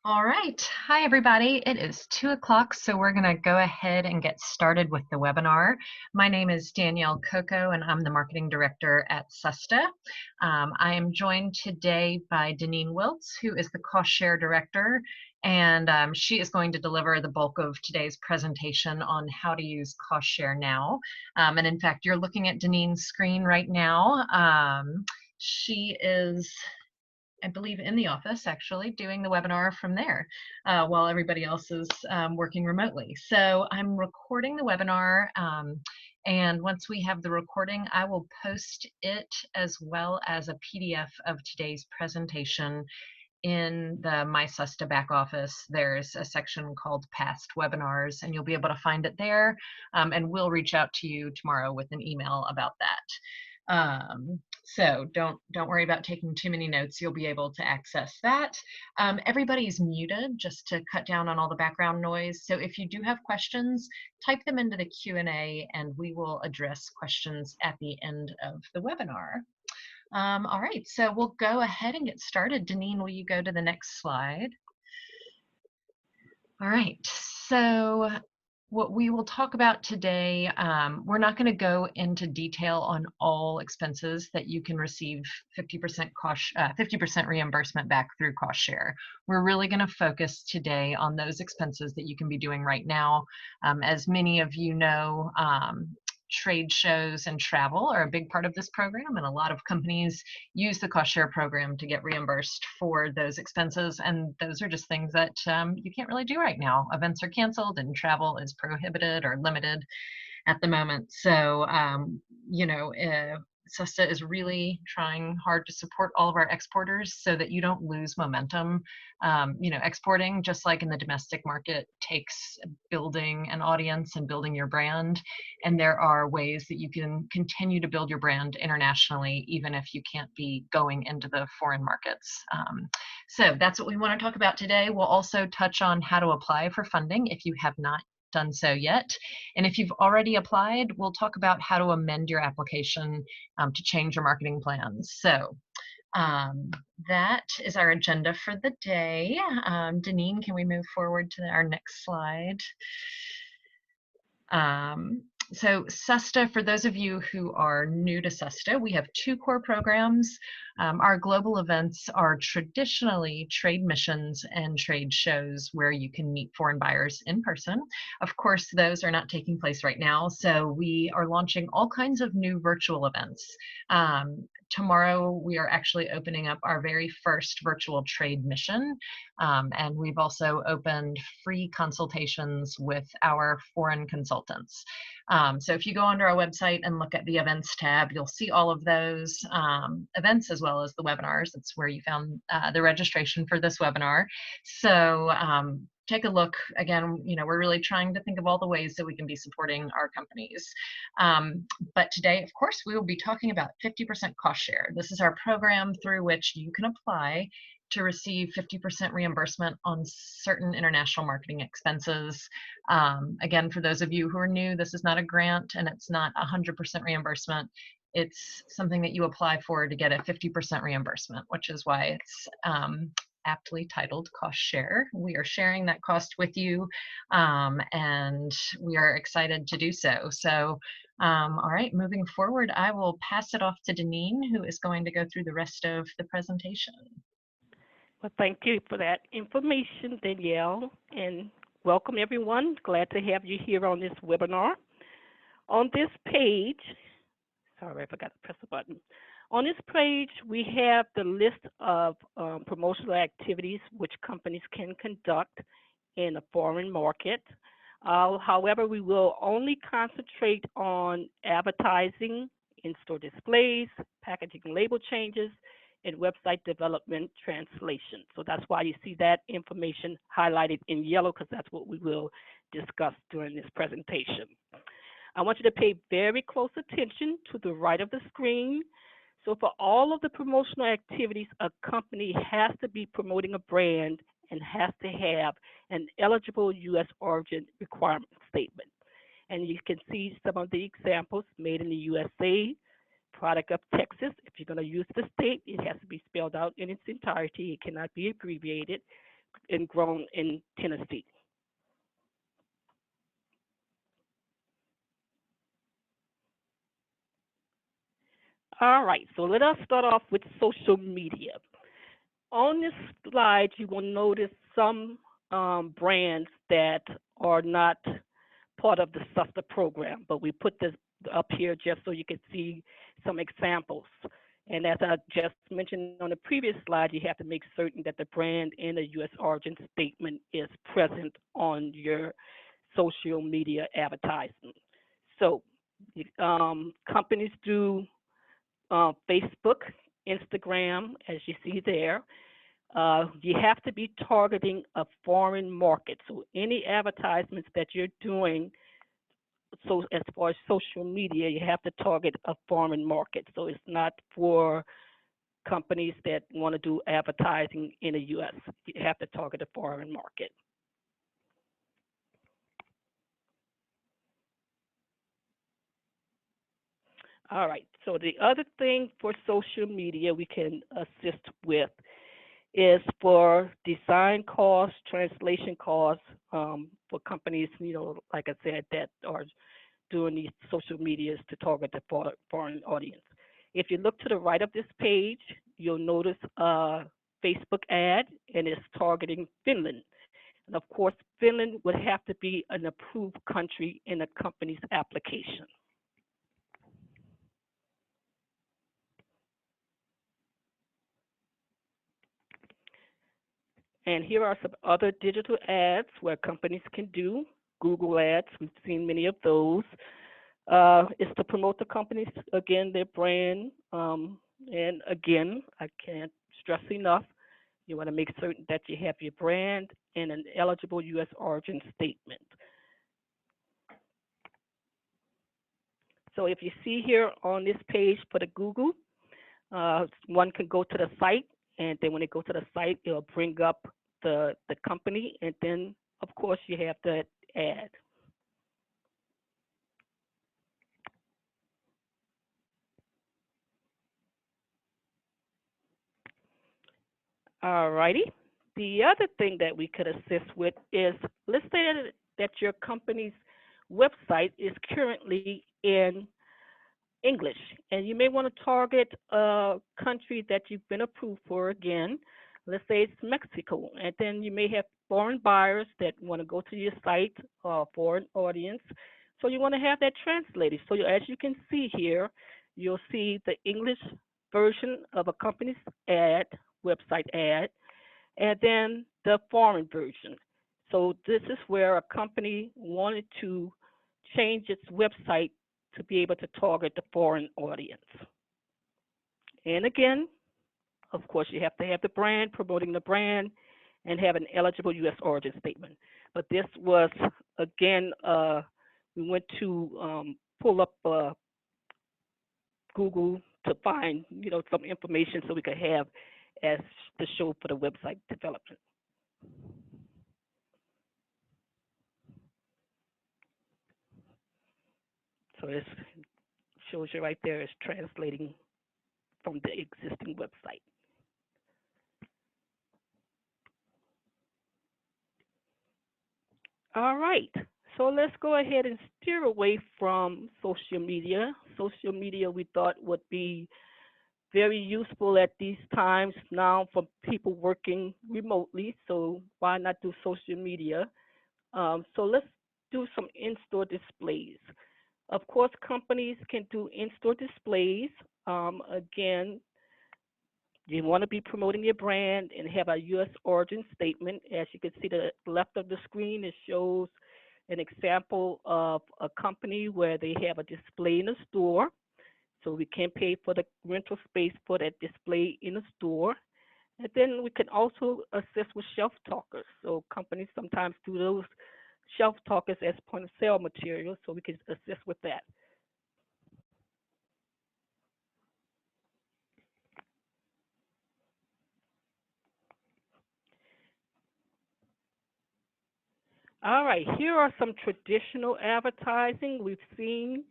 All right. Hi, everybody. It is 2 o'clock, so we're going to go ahead and get started with the webinar. My name is Danielle Coco, and I'm the Marketing Director at SUSTA. I am joined today by Deneen Wiltz, who is the CostShare Director, and she is going to deliver the bulk of today's presentation on how to use CostShare Now. And in fact, you're looking at Deneen's screen right now. She is, I believe, in the office actually doing the webinar from there while everybody else is working remotely. So I'm recording the webinar, and once we have the recording, I will post it as well as a PDF of today's presentation in the My SUSTA back office. There's a section called past webinars, and you'll be able to find it there, and we'll reach out to you tomorrow with an email about that. So don't worry about taking too many notes. You'll be able to access that. Everybody's muted just to cut down on all the background noise. So if you do have questions, type them into the Q&A and we will address questions at the end of the webinar. All right, so we'll go ahead and get started. Deneen, will you go to the next slide? All right, so what we will talk about today, we're not going to go into detail on all expenses that you can receive 50% reimbursement back through CostShare. We're really going to focus today on those expenses that you can be doing right now. As many of you know, trade shows and travel are a big part of this program, and a lot of companies use the CostShare program to get reimbursed for those expenses, and those are just things that you can't really do right now. Events are canceled and travel is prohibited or limited at the moment. So, SUSTA is really trying hard to support all of our exporters so that you don't lose momentum. Exporting, just like in the domestic market, takes building an audience and building your brand. And there are ways that you can continue to build your brand internationally, even if you can't be going into the foreign markets. So that's what we want to talk about today. We'll also touch on how to apply for funding if you have not done so yet. And if you've already applied, we'll talk about how to amend your application to change your marketing plans. So that is our agenda for the day. Deneen, can we move forward to our next slide? So SUSTA, for those of you who are new to SUSTA, we have two core programs. Our global events are traditionally trade missions and trade shows where you can meet foreign buyers in person. Of course, those are not taking place right now, so we are launching all kinds of new virtual events. Tomorrow, we are actually opening up our very first virtual trade mission, and we've also opened free consultations with our foreign consultants. So if you go onto our website and look at the events tab, you'll see all of those events as well as the webinars. That's where you found the registration for this webinar. So take a look. Again, we're really trying to think of all the ways that we can be supporting our companies. But today, of course, we will be talking about 50% cost share. This is our program through which you can apply to receive 50% reimbursement on certain international marketing expenses. Again, for those of you who are new, this is not a grant and it's not 100% reimbursement. It's something that you apply for to get a 50% reimbursement, which is why it's aptly titled Cost Share. We are sharing that cost with you, and we are excited to do so. So, all right, moving forward, I will pass it off to Deneen, who is going to go through the rest of the presentation. Well, thank you for that information, Danielle, and welcome everyone. Glad to have you here on this webinar. On this page, sorry, I forgot to press the button. On this page, we have the list of promotional activities which companies can conduct in a foreign market. However, we will only concentrate on advertising, in-store displays, packaging and label changes, and website development translation. So that's why you see that information highlighted in yellow, because that's what we will discuss during this presentation. I want you to pay very close attention to the right of the screen. So for all of the promotional activities, a company has to be promoting a brand and has to have an eligible U.S. origin requirement statement. And you can see some of the examples: made in the USA, product of Texas. If you're going to use the state, it has to be spelled out in its entirety. It cannot be abbreviated. and grown in Tennessee. All right, so let us start off with social media. On this slide, you will notice some brands that are not part of the SUSTA program, but we put this up here just so you can see some examples. And as I just mentioned on the previous slide, you have to make certain that the brand and the U.S. origin statement is present on your social media advertisement. So companies do Facebook, Instagram, as you see there. You have to be targeting a foreign market. So any advertisements that you're doing, so as far as social media, you have to target a foreign market. So it's not for companies that want to do advertising in the U.S. You have to target a foreign market. All right. So the other thing for social media we can assist with is for design costs, translation costs for companies, like I said, that are doing these social medias to target the foreign audience. If you look to the right of this page, you'll notice a Facebook ad, and it's targeting Finland. And of course, Finland would have to be an approved country in a company's application. And here are some other digital ads where companies can do. Google ads, we've seen many of those. Is to promote the companies, again, their brand. And again, I can't stress enough, you want to make certain that you have your brand and an eligible U.S. origin statement. So if you see here on this page for the Google, one can go to the site, and then when they go to the site, it'll bring up the company, and then, of course, you have the ad. All righty. The other thing that we could assist with is, let's say that your company's website is currently in English, and you may want to target a country that you've been approved for again. Let's say it's Mexico, and then you may have foreign buyers that want to go to your site, foreign audience. So you want to have that translated. So as you can see here, you'll see the English version of a company's ad, website ad, and then the foreign version. So this is where a company wanted to change its website to be able to target the foreign audience. And again, of course, you have to have the brand, promoting the brand, and have an eligible U.S. origin statement. But this was, again, we went to pull up Google to find, some information so we could have as the show for the website development. So this shows you right there is translating from the existing website. All right, so let's go ahead and steer away from social media. Social media we thought would be very useful at these times now for people working remotely, so why not do social media? So let's do some in-store displays. Of course, companies can do in-store displays. Again, you want to be promoting your brand and have a U.S. origin statement. As you can see, the left of the screen, it shows an example of a company where they have a display in a store. So we can pay for the rental space for that display in a store. And then we can also assist with shelf talkers. So companies sometimes do those shelf talkers as point of sale material, so we can assist with that. All right, here are some traditional advertising. We've seen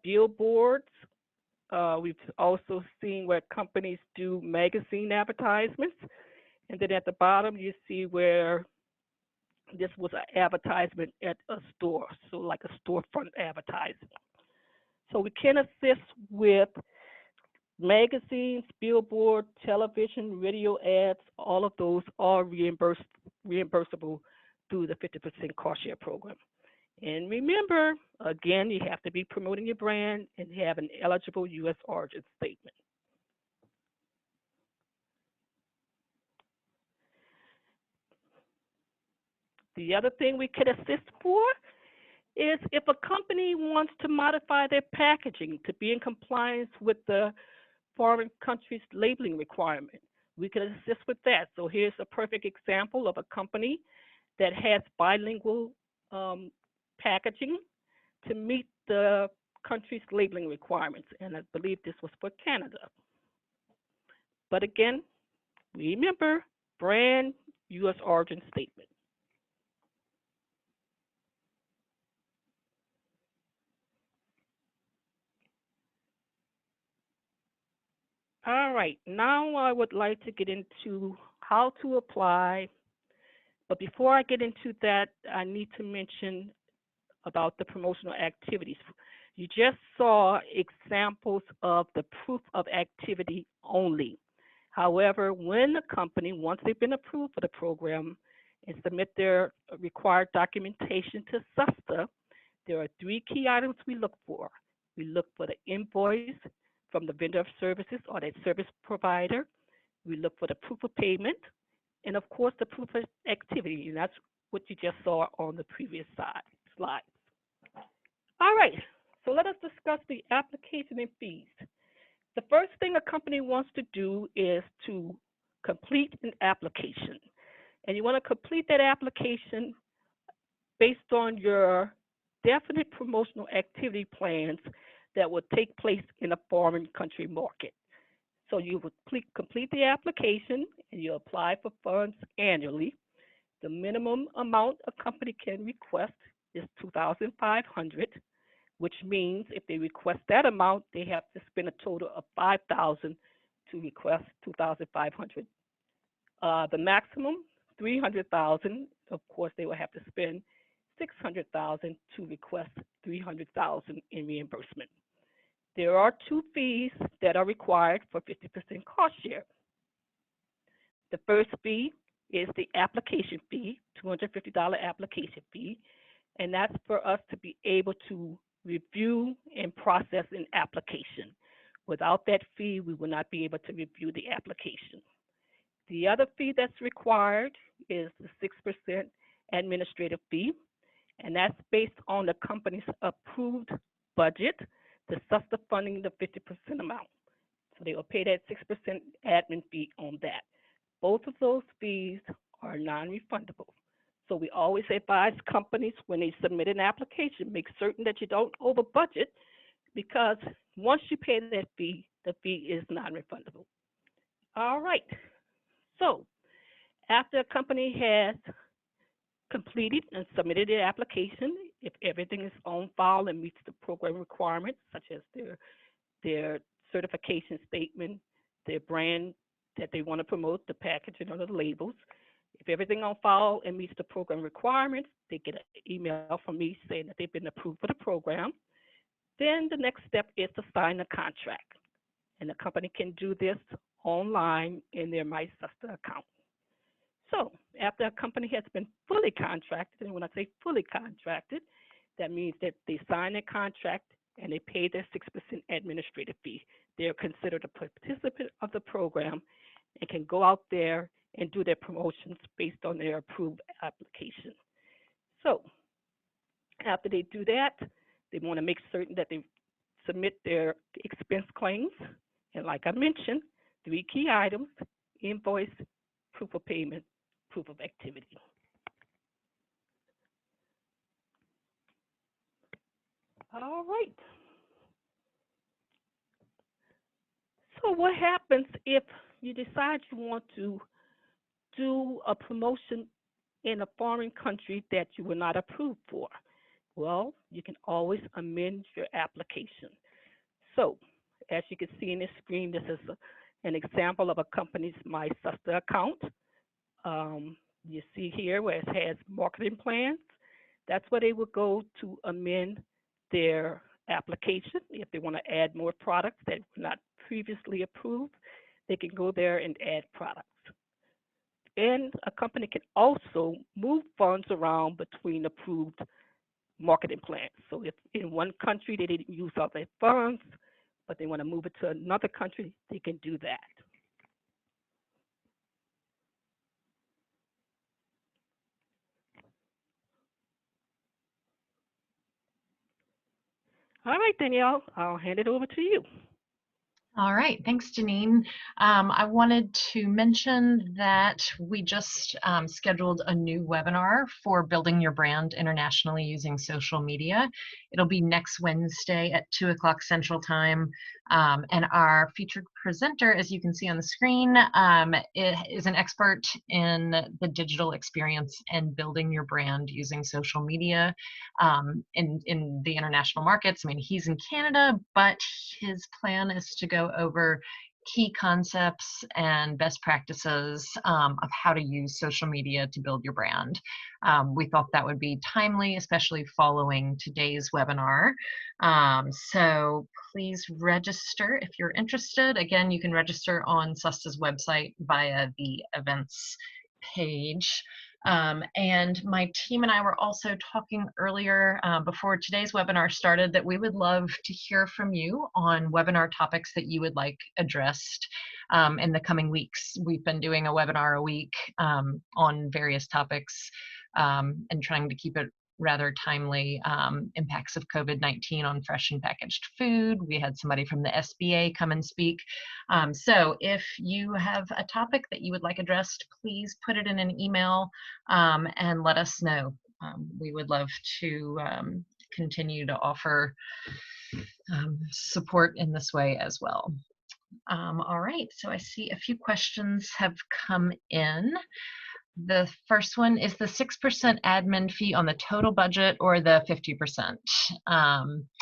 billboards. We've also seen where companies do magazine advertisements. And then at the bottom, you see where this was an advertisement at a store, so like a storefront advertising. So we can assist with magazines, billboard, television, radio ads. All of those are reimbursable through the 50% cost share program. And remember, again, you have to be promoting your brand and have an eligible U.S. origin statement. The other thing we could assist for is if a company wants to modify their packaging to be in compliance with the foreign country's labeling requirement, we can assist with that. So here's a perfect example of a company that has bilingual packaging to meet the country's labeling requirements, and I believe this was for Canada. But again, remember, brand, U.S. origin statement. All right, now I would like to get into how to apply. But before I get into that, I need to mention about the promotional activities. You just saw examples of the proof of activity only. However, when a company, once they've been approved for the program and submit their required documentation to SUSTA, there are three key items we look for. We look for the invoice from the vendor of services or that service provider. We look for the proof of payment, and of course, the proof of activity. And that's what you just saw on the previous slide. All right, so let us discuss the application and fees. The first thing a company wants to do is to complete an application. And you want to complete that application based on your definite promotional activity plans that will take place in a foreign country market. So you would complete the application and you apply for funds annually. The minimum amount a company can request is $2,500, which means if they request that amount, they have to spend a total of $5,000 to request $2,500. The maximum, $300,000. Of course, they will have to spend $600,000 to request $300,000 in reimbursement. There are two fees that are required for 50% cost share. The first fee is the application fee, $250 application fee, and that's for us to be able to review and process an application. Without that fee, we will not be able to review the application. The other fee that's required is the 6% administrative fee, and that's based on the company's approved budget, the SUSTA funding the 50% amount. So they will pay that 6% admin fee on that. Both of those fees are non-refundable. So we always advise companies when they submit an application, make certain that you don't over budget, because once you pay that fee, the fee is non-refundable. All right. So after a company has completed and submitted their application, if everything is on file and meets the program requirements, such as their certification statement, their brand that they want to promote, the packaging or the labels, if everything on file and meets the program requirements, they get an email from me saying that they've been approved for the program. Then the next step is to sign the contract. And the company can do this online in their MySUSTA account. So after a company has been fully contracted, and when I say fully contracted, that means that they sign a contract and they pay their 6% administrative fee. They're considered a participant of the program and can go out there and do their promotions based on their approved application. So after they do that, they want to make certain that they submit their expense claims. And like I mentioned, three key items: invoice, proof of payment, proof of activity. All right. So what happens if you decide you want to do a promotion in a foreign country that you were not approved for? Well, you can always amend your application. So as you can see in this screen, this is an example of a company's MySUSTA account. You see here where it has marketing plans. That's where they would go to amend their application. If they want to add more products that were not previously approved, they can go there and add products. And a company can also move funds around between approved marketing plans. So if in one country they didn't use all their funds, but they want to move it to another country, they can do that. All right, Danielle, I'll hand it over to you. All right, thanks, Janine. I wanted to mention that we just scheduled a new webinar for building your brand internationally using social media. It'll be next Wednesday at 2 o'clock Central Time. And our featured presenter, as you can see on the screen, is an expert in the digital experience and building your brand using social media in the international markets. I mean, he's in Canada, but his plan is to go over key concepts and best practices of how to use social media to build your brand. We thought that would be timely, especially following today's webinar. So please register if you're interested. Again, you can register on SUSTA's website via the events page. And my team and I were also talking earlier before today's webinar started that we would love to hear from you on webinar topics that you would like addressed in the coming weeks. We've been doing a webinar a week on various topics and trying to keep it rather timely. Impacts of COVID-19 on fresh and packaged food. We had somebody from the SBA come and speak. So if you have a topic that you would like addressed, please put it in an email and let us know. We would love to continue to offer support in this way as well. All right, so I see a few questions have come in. The first one is the 6% admin fee on the total budget or the 50%?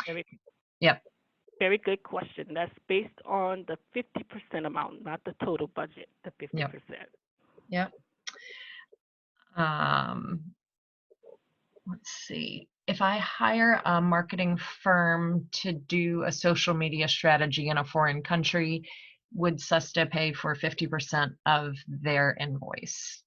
Very, Yep. very good question. That's based on the 50% amount, not the total budget, the 50%. Yep. Let's see. If I hire a marketing firm to do a social media strategy in a foreign country, would SUSTA pay for 50% of their invoice?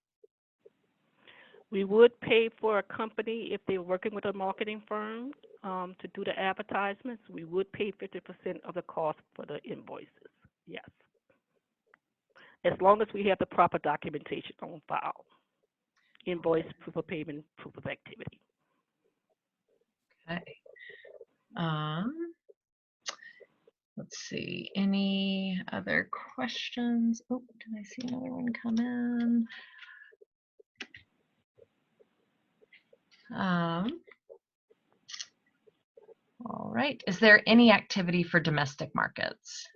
We would pay for a company if they're working with a marketing firm to do the advertisements. We would pay 50% of the cost for the invoices. Yes, as long as we have the proper documentation on file. Invoice, proof of payment, proof of activity. Okay. Let's see. Any other questions? Oh, did I see another one come in? All right. Is there any activity for domestic markets?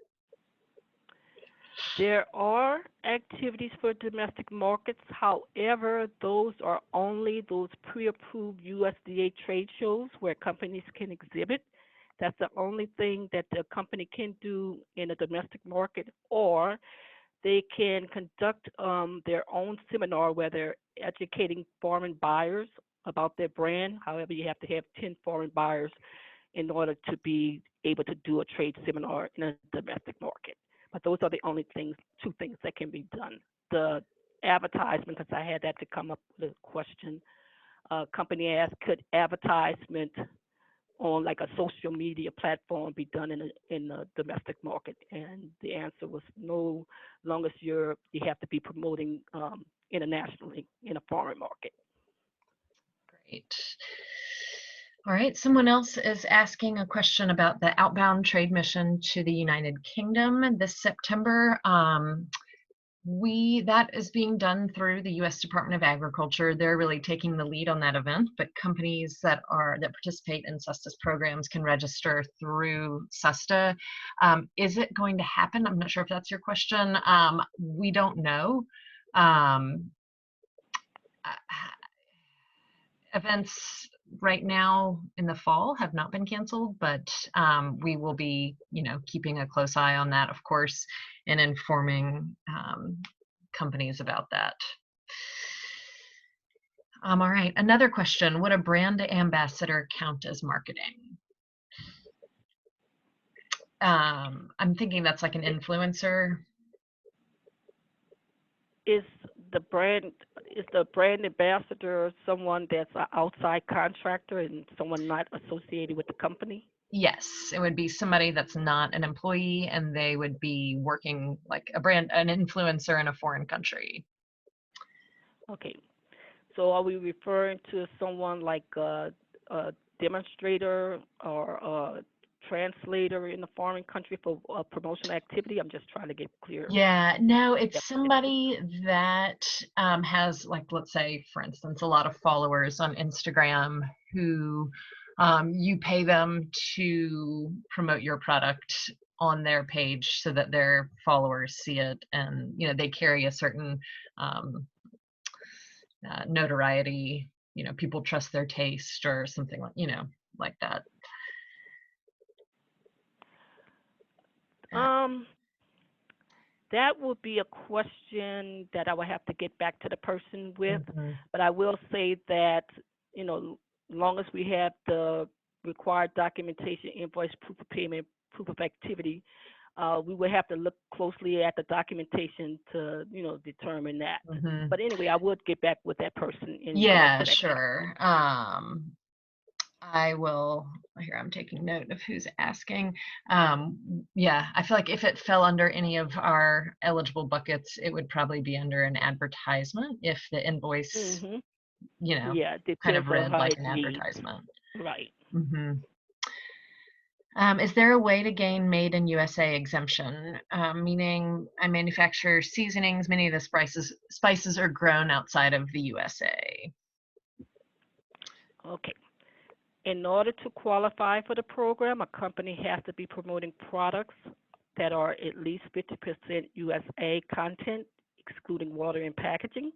There are activities for domestic markets. However, those are only those pre-approved USDA trade shows where companies can exhibit. That's the only thing that the company can do in a domestic market, or they can conduct their own seminar where they're educating foreign buyers about their brand. However, you have to have 10 foreign buyers in order to be able to do a trade seminar in a domestic market. But those are the only two things that can be done. The advertisement, because I had that to come up with a question. Company asked, could advertisement on like a social media platform be done in a domestic market? And the answer was no, as long as you have to be promoting internationally in a foreign market. Great. All right, someone else is asking a question about the outbound trade mission to the United Kingdom this September. That is being done through the U.S. Department of Agriculture. They're really taking the lead on that event, but companies that participate in SUSTA's programs can register through SUSTA. Is it going to happen? I'm not sure if that's your question. We don't know. Events right now in the fall have not been canceled, but we will be, keeping a close eye on that, of course, and informing companies about that. All right, another question. Would a brand ambassador count as marketing? I'm thinking that's like an influencer. Is the brand is the brand ambassador someone that's an outside contractor and someone not associated with the company? Yes, it would be somebody that's not an employee and they would be working like an influencer in a foreign country. Okay. So are we referring to someone like a demonstrator or a translator in a foreign country for a promotional activity? I'm just trying to get clear Yeah, no, it's definition. somebody that has, like, let's say, for instance, a lot of followers on Instagram who you pay them to promote your product on their page so that their followers see it, and they carry a certain um, notoriety. People trust their taste or something like that. Uh, Um, that would be a question that I would have to get back to the person with. mhm, But I will say that, long as we have the required documentation, invoice, proof of payment, proof of activity, we would have to look closely at the documentation to, determine that. mhm. But anyway, I would get back with that person in regards Yeah, to that question. sure. I will here, I'm taking note of who's asking. Yeah, I feel like if it fell under any of our eligible buckets, it would probably be under an advertisement if the invoice, Mhm. you know, Yeah, it kind of depends on read how like it an reads. advertisement. Right. hmm Is there a way to gain made in USA exemption? Meaning I manufacture seasonings, many of the spices are grown outside of the USA. Okay. In order to qualify for the program, a company has to be promoting products that are at least 50% USA content, excluding water and packaging.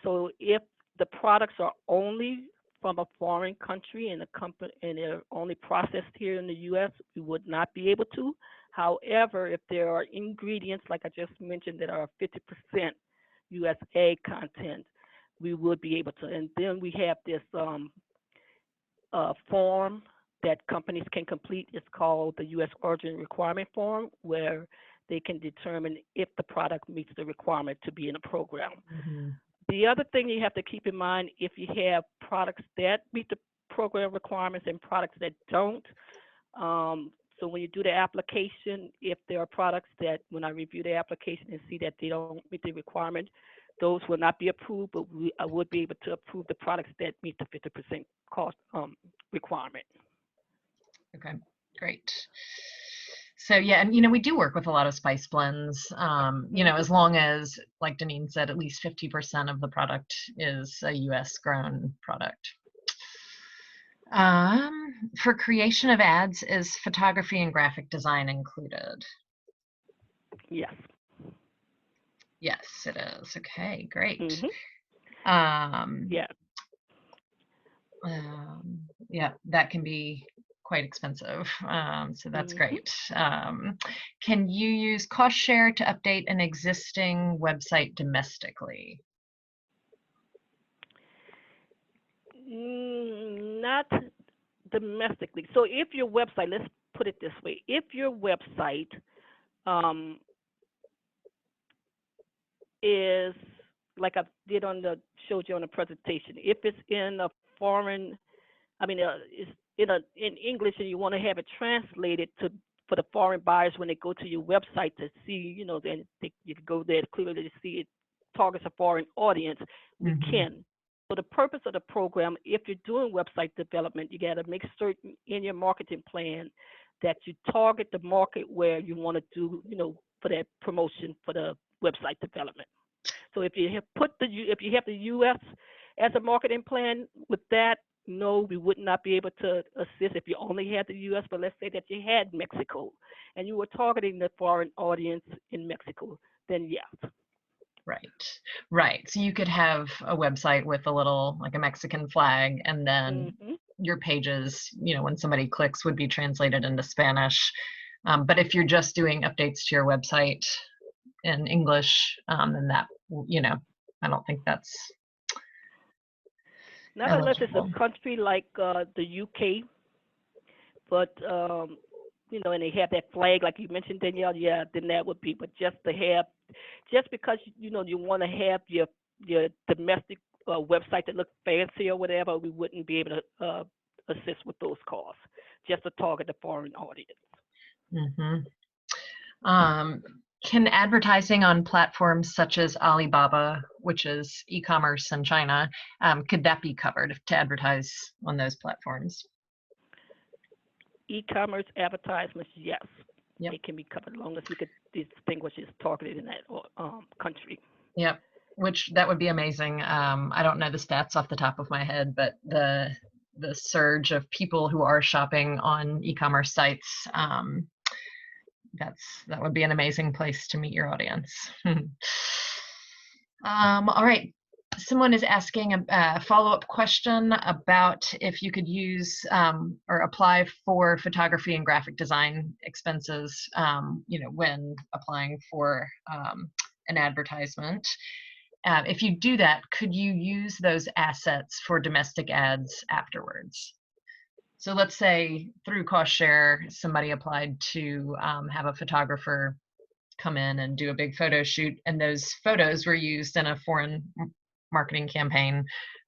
So if the products are only from a foreign country and the company and they're only processed here in the US, we would not be able to. However, if there are ingredients like I just mentioned that are 50% USA content, we would be able to. And then we have this form that companies can complete. It's called the U.S. Origin Requirement Form, where they can determine if the product meets the requirement to be in a program. hmm The other thing you have to keep in mind if you have products that meet the program requirements and products that don't. So when you do the application, if there are products that when I review the application and see that they don't meet the requirement, those will not be approved, but I would be able to approve the products that meet the 50% cost requirement. Okay, great. So yeah, and we do work with a lot of spice blends. Hmm. As long as, like Deneen said, at least 50% of the product is a US grown product. For creation of ads, is photography and graphic design included? Yes. Yes, it is. Okay, great. Hmm. Um, Yeah. yeah, that can be quite expensive. So that's Hmm. great. Can you use CostShare to update an existing website domestically? Not domestically. So if your website, let's put it this way, if your website um, is like I did on the showed you on the presentation, if it's in a foreign, it's in English, and you want to have it translated to for the foreign buyers when they go to your website to see, then you can go there to clearly see it targets a foreign audience. We hmm can. So the purpose of the program, if you're doing website development, you got to make certain in your marketing plan that you target the market where you want to do, for that promotion for the website development. So if you have the U.S. as a marketing plan with that, no, we would not be able to assist if you only had the U.S. But let's say that you had Mexico and you were targeting the foreign audience in Mexico, then yes. Right, right. So you could have a website with a little, like a Mexican flag, and then Hmm. your pages, when somebody clicks, would be translated into Spanish. But if you're just doing updates to your website in English, then that, I don't think that's Not unless it's eligible. a country like the UK, but and they have that flag like you mentioned, Danielle. Yeah, then that would be. But just because you want to have your domestic website that looks fancy or whatever, we wouldn't be able to assist with those costs. Just to target the foreign audience. Mm-hmm. Can advertising on platforms such as Alibaba, which is e-commerce in China, could that be covered to advertise on those platforms? E-commerce advertisements, yes, Yep. it can be covered as long as we could distinguish it's targeted in that country. Yep, which that would be amazing. I don't know the stats off the top of my head, but the surge of people who are shopping on e-commerce sites, that would be an amazing place to meet your audience. All right. Someone is asking a follow-up question about if you could use or apply for photography and graphic design expenses, when applying for an advertisement. If you do that, could you use those assets for domestic ads afterwards? So let's say through CostShare, somebody applied to have a photographer come in and do a big photo shoot, and those photos were used in a foreign marketing campaign,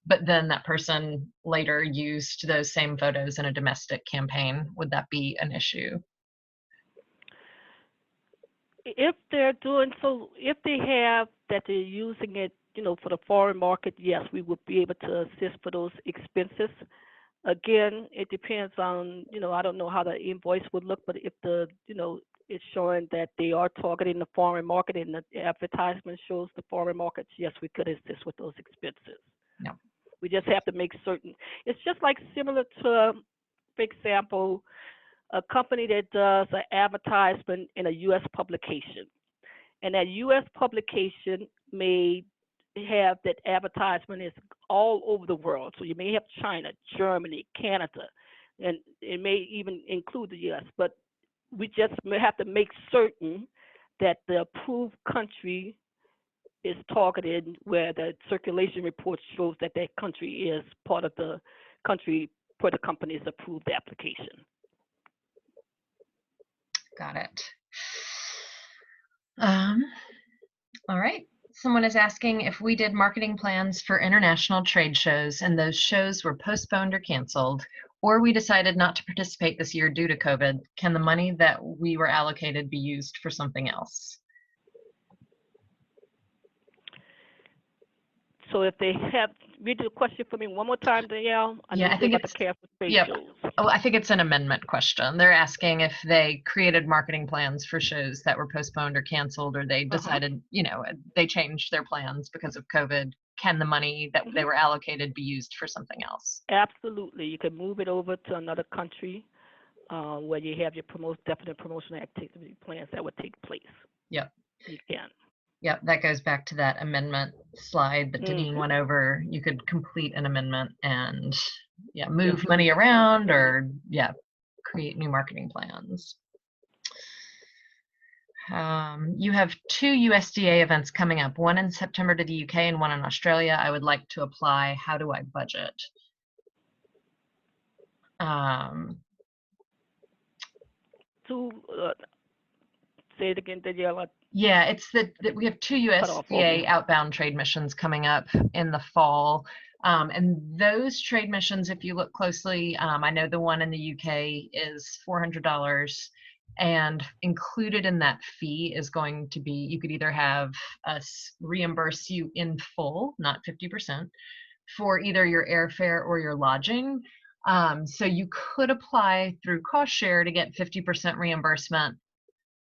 but then that person later used those same photos in a domestic campaign. Would that be an issue? If they're doing so, if they have that they're using it, for the foreign market, yes, we would be able to assist for those expenses. Again, it depends on, I don't know how the invoice would look, but if it's showing that they are targeting the foreign market and the advertisement shows the foreign markets, yes, we could assist with those expenses. No. We just have to make certain. It's just like similar to, for example, a company that does an advertisement in a U.S. publication. And that U.S. publication may have that advertisement is all over the world. So you may have China, Germany, Canada, and it may even include the U.S. But we just have to make certain that the approved country is targeted where the circulation report shows that that country is part of the country for the company's approved application. Got it. All right. Someone is asking if we did marketing plans for international trade shows and those shows were postponed or canceled, or we decided not to participate this year due to COVID, can the money that we were allocated be used for something else? So if they have, read the question for me one more time, Danielle. I think it's I think it's an amendment question. They're asking if they created marketing plans for shows that were postponed or canceled, or they decided, they changed their plans because of COVID. Can the money that they were allocated be used for something else? Absolutely. You can move it over to another country where you have your definite promotional activity plans that would take place. Yep. You can. Yep, that goes back to that amendment slide that Deneen went over. You could complete an amendment and move money around or create new marketing plans. You have 2 USDA events coming up, one in September to the UK and one in Australia. I would like to apply. How do I budget? Say it again, Danielle. Yeah, it's that we have 2 USDA outbound trade missions coming up in the fall. And those trade missions, if you look closely, I know the one in the UK is $400, and included in that fee is going to be, you could either have us reimburse you in full, not 50%, for either your airfare or your lodging. So you could apply through CostShare to get 50% reimbursement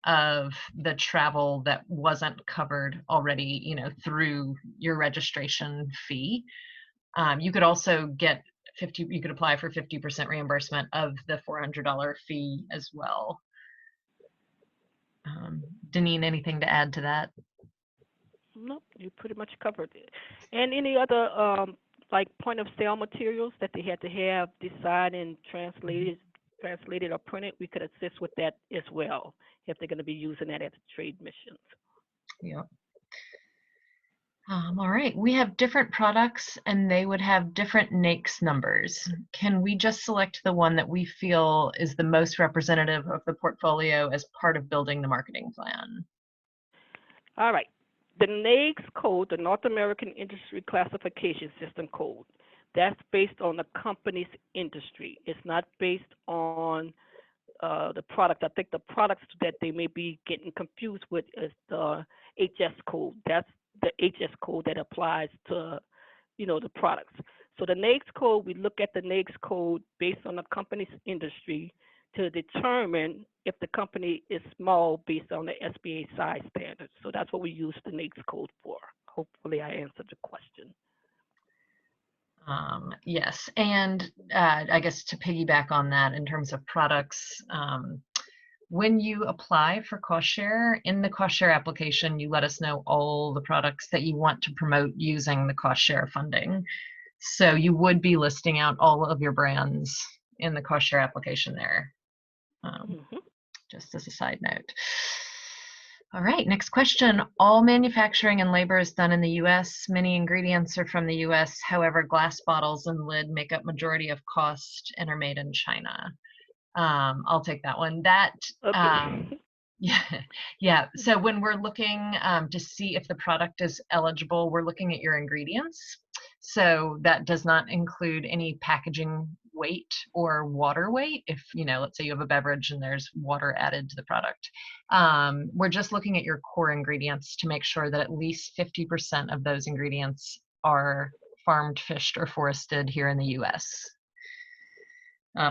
of the travel that wasn't covered already, through your registration fee. You could also get you could apply for 50% reimbursement of the $400 fee as well. Deneen, anything to add to that? Nope, you pretty much covered it. And any other like point of sale materials that they had to have designed and translated or printed, we could assist with that as well if they're going to be using that as trade missions. Yeah. All right, we have different products and they would have different NAICS numbers. Can we just select the one that we feel is the most representative of the portfolio as part of building the marketing plan? All right. The NAICS code, the North American Industry Classification System code, that's based on the company's industry. It's not based on the product. I think the products that they may be getting confused with is the HS code. That's the HS code that applies to, the products. So the NAICS code, we look at the NAICS code based on the company's industry to determine if the company is small based on the SBA size standards. So that's what we use the NAICS code for. Hopefully I answered the question. Yes, and I guess to piggyback on that in terms of products, when you apply for cost share, in the cost share application, you let us know all the products that you want to promote using the cost share funding. So you would be listing out all of your brands in the cost share application there, just as a side note. All right, next question. All manufacturing and labor is done in the US. Many ingredients are from the US. However, glass bottles and lid make up majority of cost and are made in China. I'll take that one. Okay. Yeah, yeah. So when we're looking to see if the product is eligible, we're looking at your ingredients. So that does not include any packaging weight or water weight. If, let's say you have a beverage and there's water added to the product. We're just looking at your core ingredients to make sure that at least 50% of those ingredients are farmed, fished, or forested here in the US.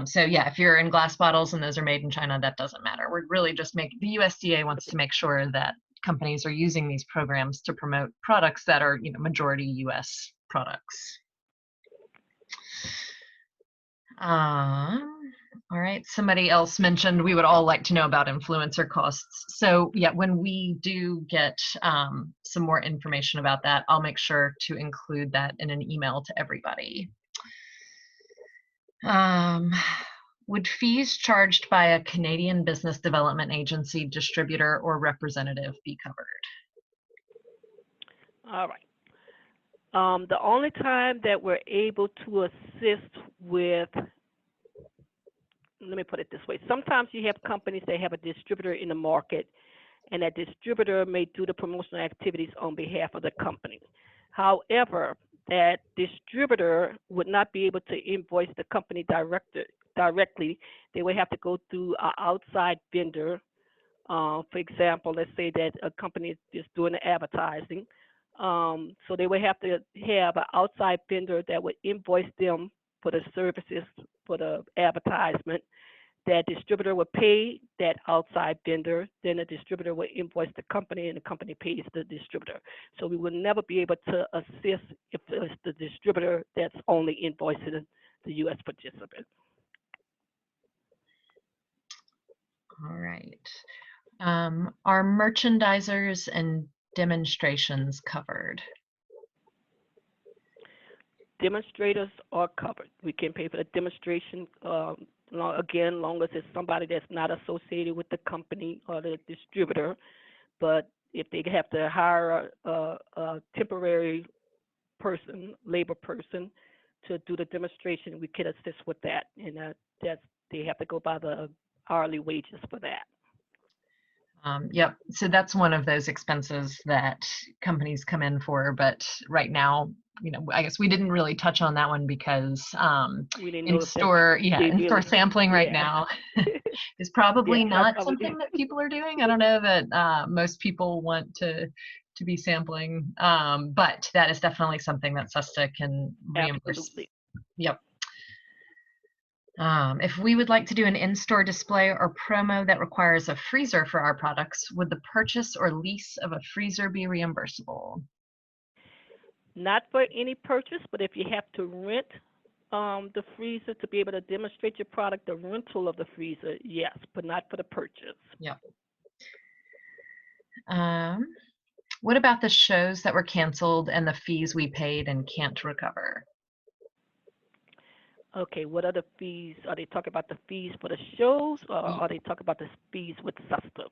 So yeah, if you're in glass bottles and those are made in China, that doesn't matter. We're really just the USDA wants to make sure that companies are using these programs to promote products that are, majority US products. All right, somebody else mentioned we would all like to know about influencer costs. So yeah, when we do get some more information about that, I'll make sure to include that in an email to everybody. Would fees charged by a Canadian business development agency, distributor, or representative be covered? All right. The only time that we're able to assist with, let me put it this way. Sometimes you have companies that have a distributor in the market, and that distributor may do the promotional activities on behalf of the company. However, that distributor would not be able to invoice the company directly. They would have to go through an outside vendor. For example, let's say that a company is doing the advertising. So they would have to have an outside vendor that would invoice them for the services for the advertisement. That distributor would pay that outside vendor, then the distributor would invoice the company and the company pays the distributor. So we would never be able to assist if it's the distributor that's only invoicing the US participant. All right. Are merchandisers and demonstrations covered? Demonstrators are covered. We can pay for the demonstration, again, long as it's somebody that's not associated with the company or the distributor. But if they have to hire a temporary person, labor person, to do the demonstration, we can assist with that. And they have to go by the hourly wages for that. Yep. So that's one of those expenses that companies come in for. But right now, I guess we didn't really touch on that one because We didn't know if in-store sampling right now is probably not something that people are doing. I don't know that most people want to be sampling, but that is definitely something that SUSTA can reimburse. Absolutely. Yep. If we would like to do an in-store display or promo that requires a freezer for our products, would the purchase or lease of a freezer be reimbursable? Not for any purchase, but if you have to rent the freezer to be able to demonstrate your product, the rental of the freezer, yes, but not for the purchase. Yep. What about the shows that were canceled and the fees we paid and can't recover? Okay, what are the fees? Are they talking about the fees for the shows, or are they talking about the fees with SUSTA?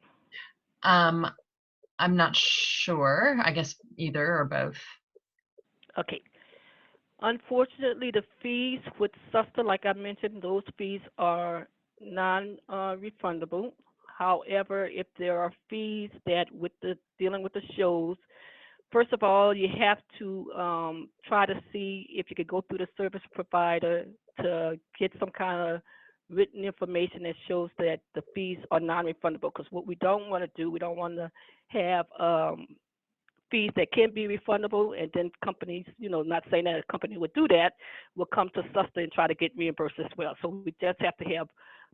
I'm not sure. I guess either or both. Okay. Unfortunately, the fees with SUSTA, like I mentioned, those fees are non-refundable. However, if there are fees that with the dealing with the shows, first of all, you have to try to see if you could go through the service provider to get some kind of written information that shows that the fees are non-refundable. Because what we don't want to do, we don't want to have fees that can be refundable, and then companies, not saying that a company would do that, will come to SUSTA and try to get reimbursed as well. So we just have to have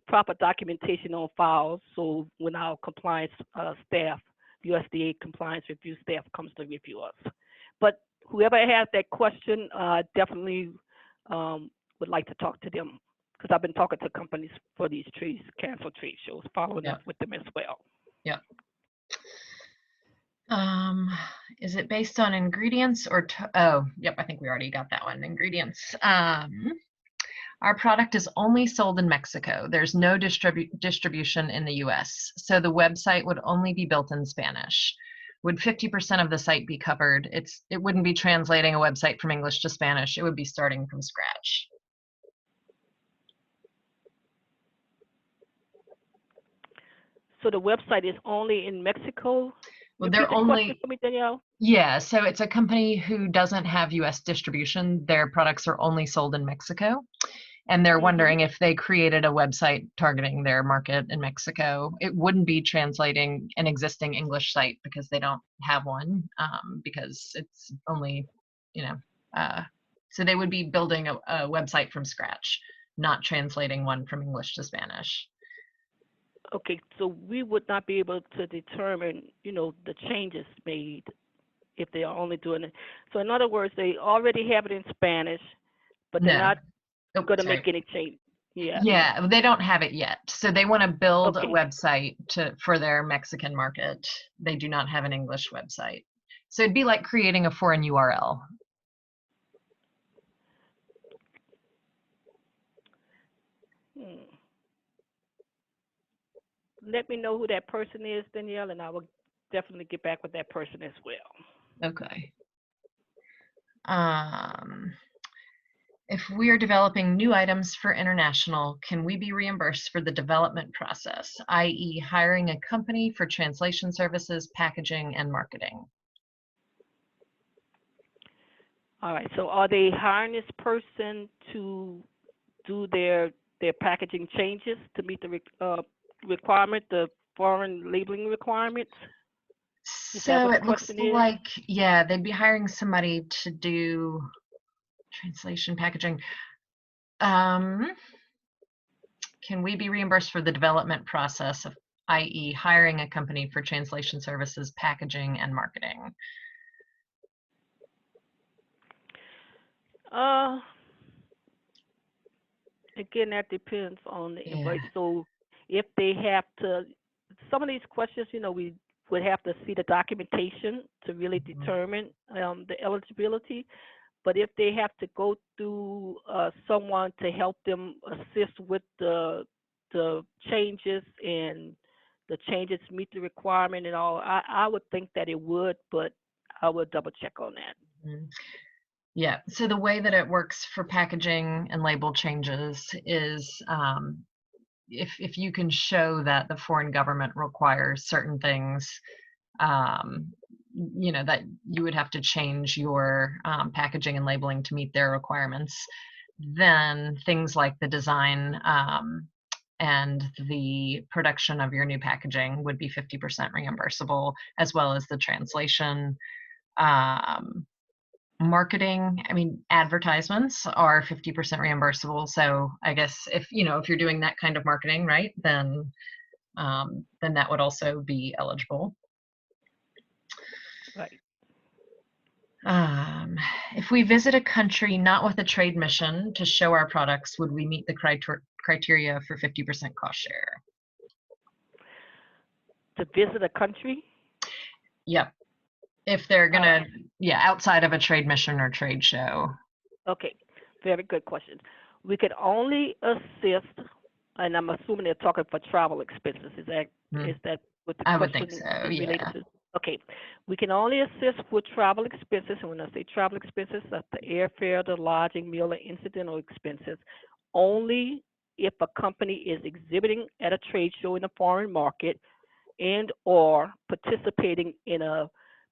proper documentation on files. So when our compliance staff, USDA compliance review staff, comes to review us. But whoever has that question, definitely would like to talk to them, because I've been talking to companies for these canceled trade shows, following Yep. up with them as well. Yep. Is it based on ingredients or oh, yep, I think we already got that one. Ingredients. Our product is only sold in Mexico. There's no distribution in the US, so the website would only be built in Spanish. Would 50% of the site be covered? It wouldn't be translating a website from English to Spanish. It would be starting from scratch. So the website is only in Mexico? Well, Repeat they're the question only, for me, Danielle. yeah, so it's a company who doesn't have US distribution. Their products are only sold in Mexico. And they're wondering if they created a website targeting their market in Mexico, it wouldn't be translating an existing English site because they don't have one, because it's only, so they would be building a website from scratch, not translating one from English to Spanish. Okay, so we would not be able to determine, the changes made if they are only doing it. So in other words, they already have it in Spanish, but they're No. not Oh, going to sorry. make any change. Yeah. Yeah, they don't have it yet. So they want to build a Okay. website for their Mexican market. They do not have an English website. So it'd be like creating a foreign URL. Let me know who that person is, Danielle, and I will definitely get back with that person as well. Okay. If we are developing new items for international, can we be reimbursed for the development process, i.e. hiring a company for translation services, packaging, and marketing? All right, so are they hiring this person to do their packaging changes to meet the requirement, the foreign labeling requirements? Is that So what the it looks question is? like, yeah, they'd be hiring somebody to do translation, packaging. Can we be reimbursed for the development process of, i.e. hiring a company for translation services, packaging, and marketing? Again, that depends on the Yeah. invoice. So if they have to, some of these questions, we would have to see the documentation to really determine the eligibility. But if they have to go through someone to help them assist with the changes, and the changes meet the requirement and all, I would think that it would, but I would double check on that. Yeah, so the way that it works for packaging and label changes is, if you can show that the foreign government requires certain things, that you would have to change your packaging and labeling to meet their requirements, then things like the design and the production of your new packaging would be 50% reimbursable, as well as the translation. Marketing, I mean, advertisements are 50% reimbursable. So I guess if you're doing that kind of marketing, right, then that would also be eligible. Right. If we visit a country not with a trade mission to show our products, would we meet the criteria for 50% cost share? To visit a country? Yep. If they're gonna, outside of a trade mission or trade show. Okay, very good question. We could only assist, and I'm assuming they're talking for travel expenses. Is that what the I question would think so, is related yeah. to? Okay, we can only assist with travel expenses, and when I say travel expenses, that's the airfare, the lodging, meal, and incidental expenses, only if a company is exhibiting at a trade show in a foreign market and or participating in a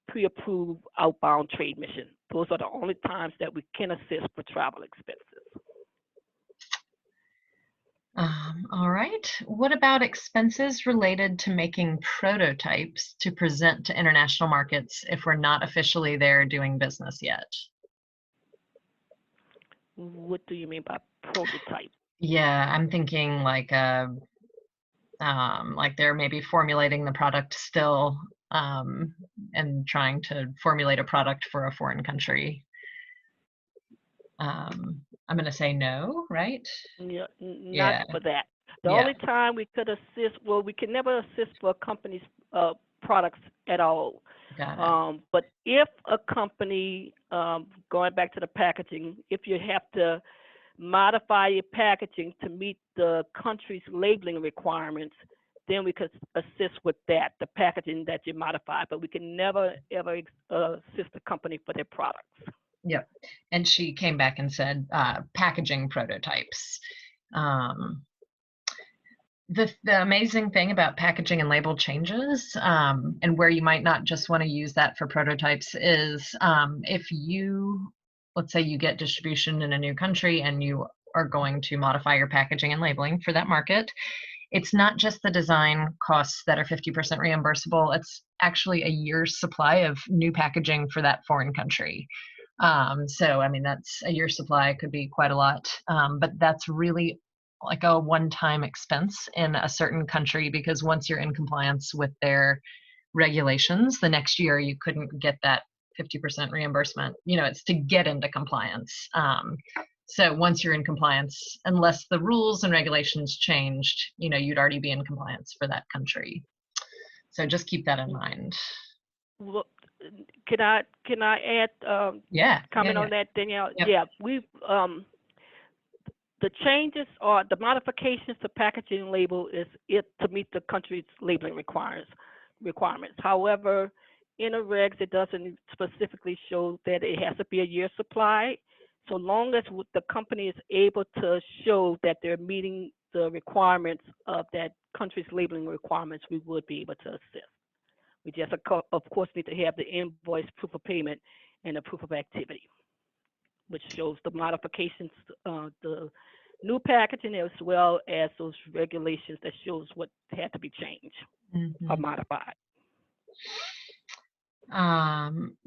pre-approved outbound trade mission. Those are the only times that we can assist with travel expenses. All right. What about expenses related to making prototypes to present to international markets if we're not officially there doing business yet? What do you mean by prototype? Yeah, I'm thinking like they're maybe formulating the product still, and trying to formulate a product for a foreign country. I'm going to say no, right? Yeah, not Yeah, for that. The yeah, only time we could assist, well, we can never assist for a company's products at all. got it. But if a company, going back to the packaging, if you have to modify your packaging to meet the country's labeling requirements, then we could assist with that, the packaging that you modify. But we can never, ever assist a company for their products. Yep. And she came back and said packaging prototypes. Um, the amazing thing about packaging and label changes, and where you might not just want to use that for prototypes, is if you, let's say you get distribution in a new country and you are going to modify your packaging and labeling for that market, it's not just the design costs that are 50% reimbursable, it's actually a year's supply of new packaging for that foreign country. So, I mean, that's a year's supply, could be quite a lot, but that's really like a one-time expense in a certain country, because once you're in compliance with their regulations, the next year you couldn't get that 50% reimbursement. You know, it's to get into compliance. So once you're in compliance, unless the rules and regulations changed, you know, you'd already be in compliance for that country. So just keep that in mind. Well, can I add Yeah, yeah, comment yeah. on that, Danielle? Yep. Yeah, we the changes or the modifications to packaging label is it to meet the country's labeling requirements. However, in the regs, it doesn't specifically show that it has to be a year supply. So long as the company is able to show that they're meeting the requirements of that country's labeling requirements, we would be able to assist. We just, of course, need to have the invoice, proof of payment, and the proof of activity, which shows the modifications, the new packaging, as well as those regulations that shows what had to be changed or Mhm. modified.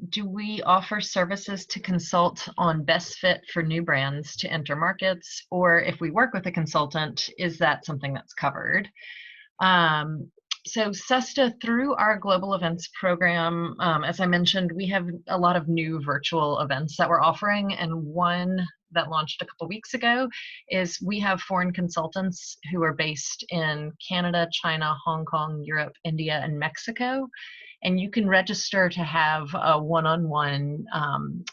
Do we offer services to consult on best fit for new brands to enter markets? Or if we work with a consultant, is that something that's covered? Um, so SUSTA, through our global events program, as I mentioned, we have a lot of new virtual events that we're offering, and one that launched a couple weeks ago is we have foreign consultants who are based in Canada, China, Hong Kong, Europe, India, and Mexico. And you can register to have a one-on-one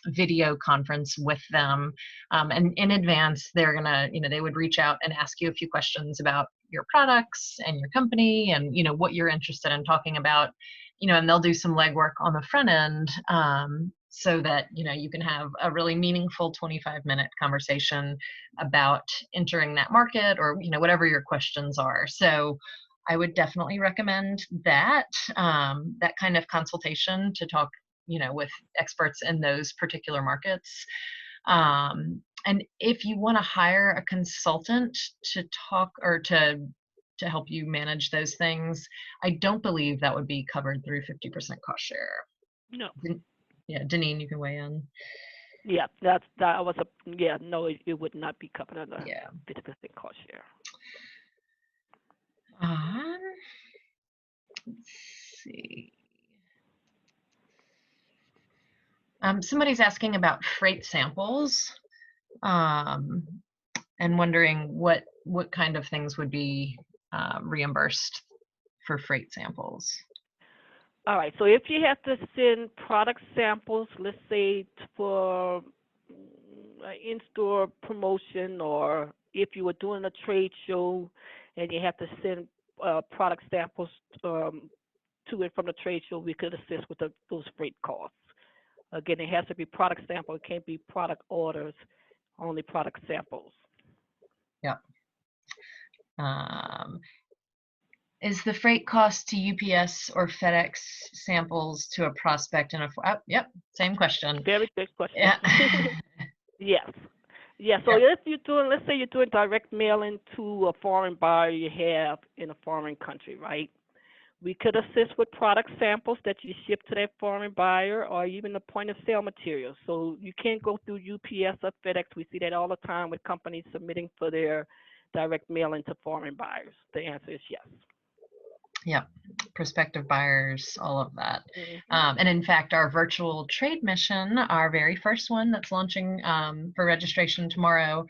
video conference with them. And in advance, they're gonna, you know, they would reach out and ask you a few questions about your products and your company and, you know, what you're interested in talking about, you know, and they'll do some legwork on the front end, so that, you know, you can have a really meaningful 25-minute conversation about entering that market, or, you know, whatever your questions are. So I would definitely recommend that, that kind of consultation to talk, you know, with experts in those particular markets. And if you want to hire a consultant to talk or to help you manage those things, I don't believe that would be covered through 50% cost share. No. Yeah, Deneen, you can weigh in. Yeah, that was a yeah. No, it would not be covered under Yeah. 50% cost share. Um, let's see. Somebody's asking about freight samples, um, and wondering what kind of things would be reimbursed for freight samples. All right. So if you have to send product samples, let's say for in-store promotion, or if you were doing a trade show and you have to send product samples to and from the trade show, we could assist with those freight costs. Again, it has to be product sample. It can't be product orders, only product samples. Yep. Is the freight cost to UPS or FedEx samples to a prospect in a, yep, same question. Very good question. Yeah. Yes. Yeah, so if you're doing, let's say you're doing direct mailing to a foreign buyer you have in a foreign country, right? We could assist with product samples that you ship to that foreign buyer or even the point of sale materials. So you can't go through UPS or FedEx. We see that all the time with companies submitting for their direct mailing to foreign buyers. The answer is yes. Yep, prospective buyers, all of that. Mm-hmm. And in fact, our virtual trade mission, our very first one that's launching for registration tomorrow,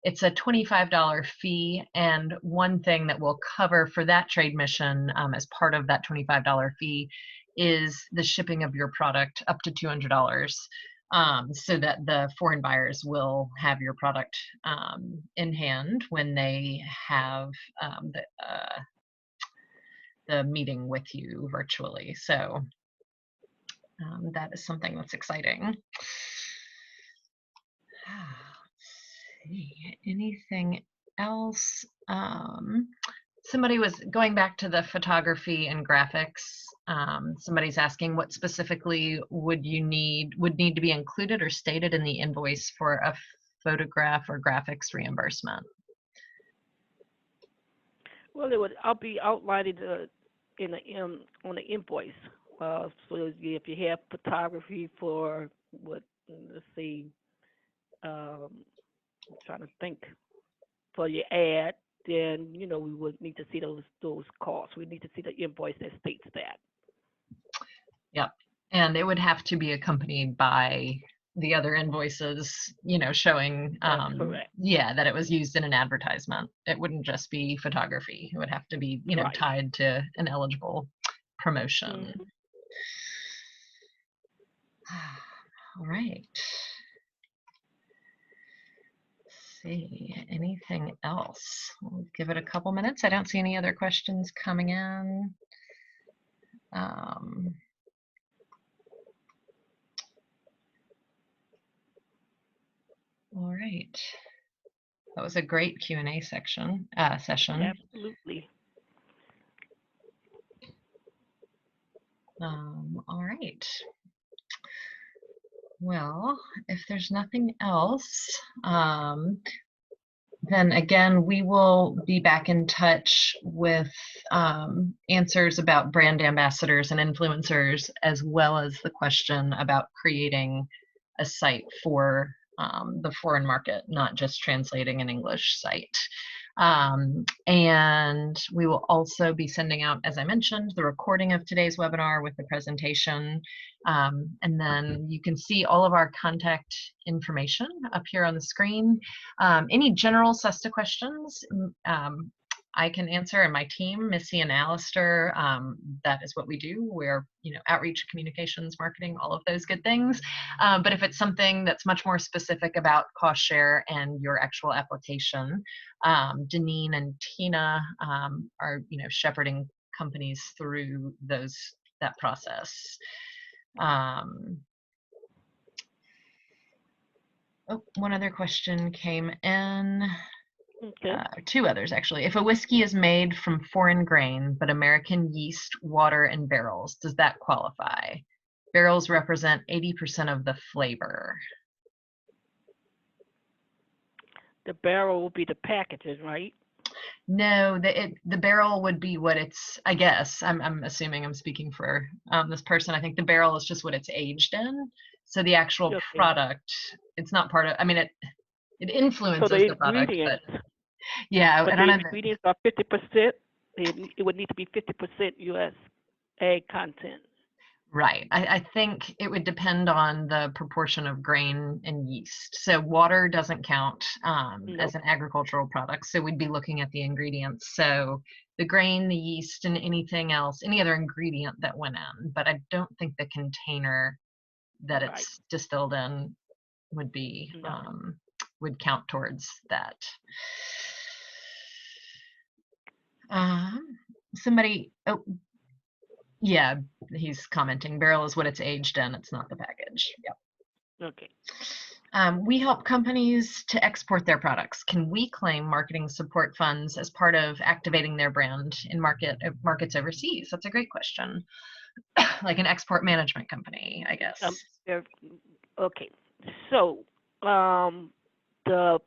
it's a $25 fee. And one thing that we'll cover for that trade mission as part of that $25 fee is the shipping of your product up to $200. So that the foreign buyers will have your product in hand when they have the meeting with you virtually. So that is something that's exciting. Let's see, anything else? Somebody was going back to the photography and graphics. Somebody's asking what specifically would need to be included or stated in the invoice for a photograph or graphics reimbursement. Well, I'll be outlining on the invoice. So if you have photography for let's see, I'm trying to think, for your ad, then we would need to see those costs. We need to see the invoice that states that. Yep, and it would have to be accompanied by the other invoices, showing that it was used in an advertisement. It wouldn't just be photography. It would have to be right. tied to an eligible promotion. Mm-hmm. All right. Let's see, anything else? We'll give it a couple minutes. I don't see any other questions coming in. All right. That was a great Q&A session. Absolutely. All right. Well, if there's nothing else, then again, we will be back in touch with answers about brand ambassadors and influencers, as well as the question about creating a site for the foreign market, not just translating an English site. And we will also be sending out, as I mentioned, the recording of today's webinar with the presentation. And then you can see all of our contact information up here on the screen. Any general SUSTA questions, I can answer, and my team, Missy and Alistair, that is what we do. We're, outreach, communications, marketing, all of those good things. But if it's something that's much more specific about CostShare and your actual application, Deneen and Tina are, shepherding companies through that process. One other question came in. Okay. Two others, actually. If a whiskey is made from foreign grain, but American yeast, water, and barrels, does that qualify? Barrels represent 80% of the flavor. The barrel will be the packaging, right? No, the barrel would be what it's, I guess, I'm assuming I'm speaking for this person. I think the barrel is just what it's aged in. So the actual product, it's not part of, it influences the product, but yeah, but I don't the know. Ingredients are 50%. It would need to be 50% U.S. egg content. Right. I think it would depend on the proportion of grain and yeast. So water doesn't count as an agricultural product. So we'd be looking at the ingredients. So the grain, the yeast, and anything else, any other ingredient that went in. But I don't think the container that it's distilled in would be would count towards that. Somebody, Yeah, he's commenting. Barrel is what it's aged in. It's not the package. Yep. Okay. We help companies to export their products. Can we claim marketing support funds as part of activating their brand in markets overseas? That's a great question. Like an export management company, I guess. There- okay. So, the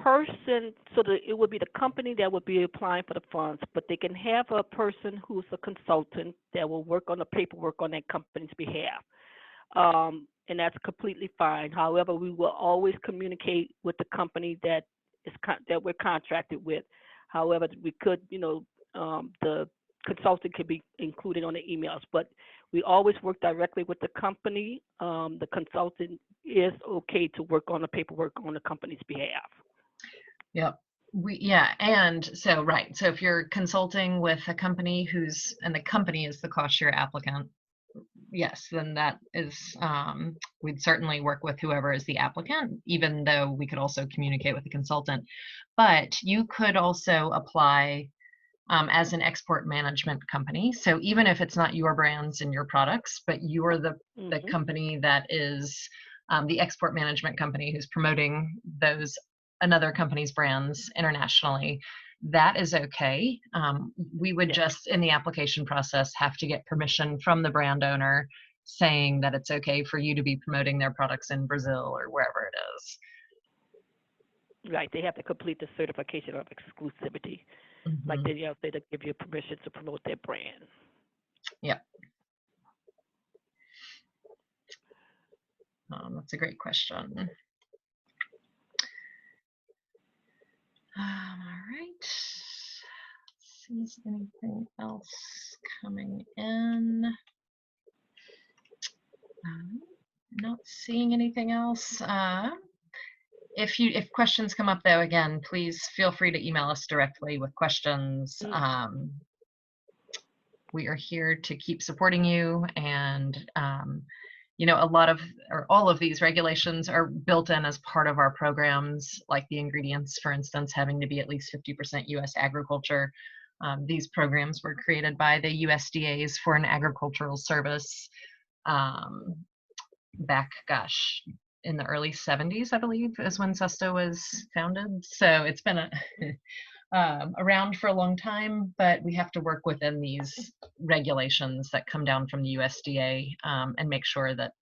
person, it would be the company that would be applying for the funds, but they can have a person who's a consultant that will work on the paperwork on that company's behalf. And that's completely fine. However, we will always communicate with the company that we're contracted with. However, we could, the consultant could be included on the emails, but we always work directly with the company. The consultant is okay to work on the paperwork on the company's behalf. Yep. And so right. So if you're consulting with a company and the company is the cost share applicant, yes, then that is, we'd certainly work with whoever is the applicant, even though we could also communicate with the consultant. But you could also apply as an export management company. So even if it's not your brands and your products, but you're the company that is the export management company who's promoting another company's brands internationally, that is okay. We would just, in the application process, have to get permission from the brand owner saying that it's okay for you to be promoting their products in Brazil or wherever it is. Right. They have to complete the certification of exclusivity. Like they to give you permission to promote their brand. Yep. That's a great question. All right. See if anything else coming in. Not seeing anything else. If questions come up though, again, please feel free to email us directly with questions. We are here to keep supporting you, and all of these regulations are built in as part of our programs, like the ingredients, for instance, having to be at least 50% U.S. agriculture. These programs were created by the USDA's Foreign Agricultural Service back, in the early 70s, I believe, is when SUSTA was founded. So it's been around for a long time, but we have to work within these regulations that come down from the USDA and make sure that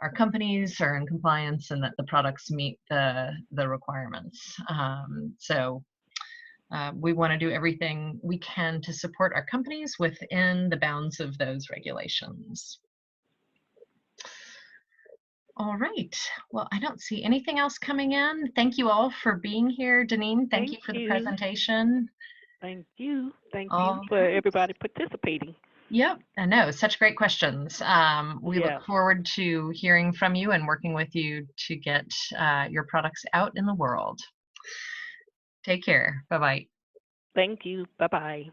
our companies are in compliance and that the products meet the requirements. We want to do everything we can to support our companies within the bounds of those regulations. All right. Well, I don't see anything else coming in. Thank you all for being here. Deneen, thank you for the presentation. Thank you. Thank you for everybody participating. Yep, I know, such great questions. We look forward to hearing from you and working with you to get your products out in the world. Take care. Bye-bye. Thank you. Bye-bye.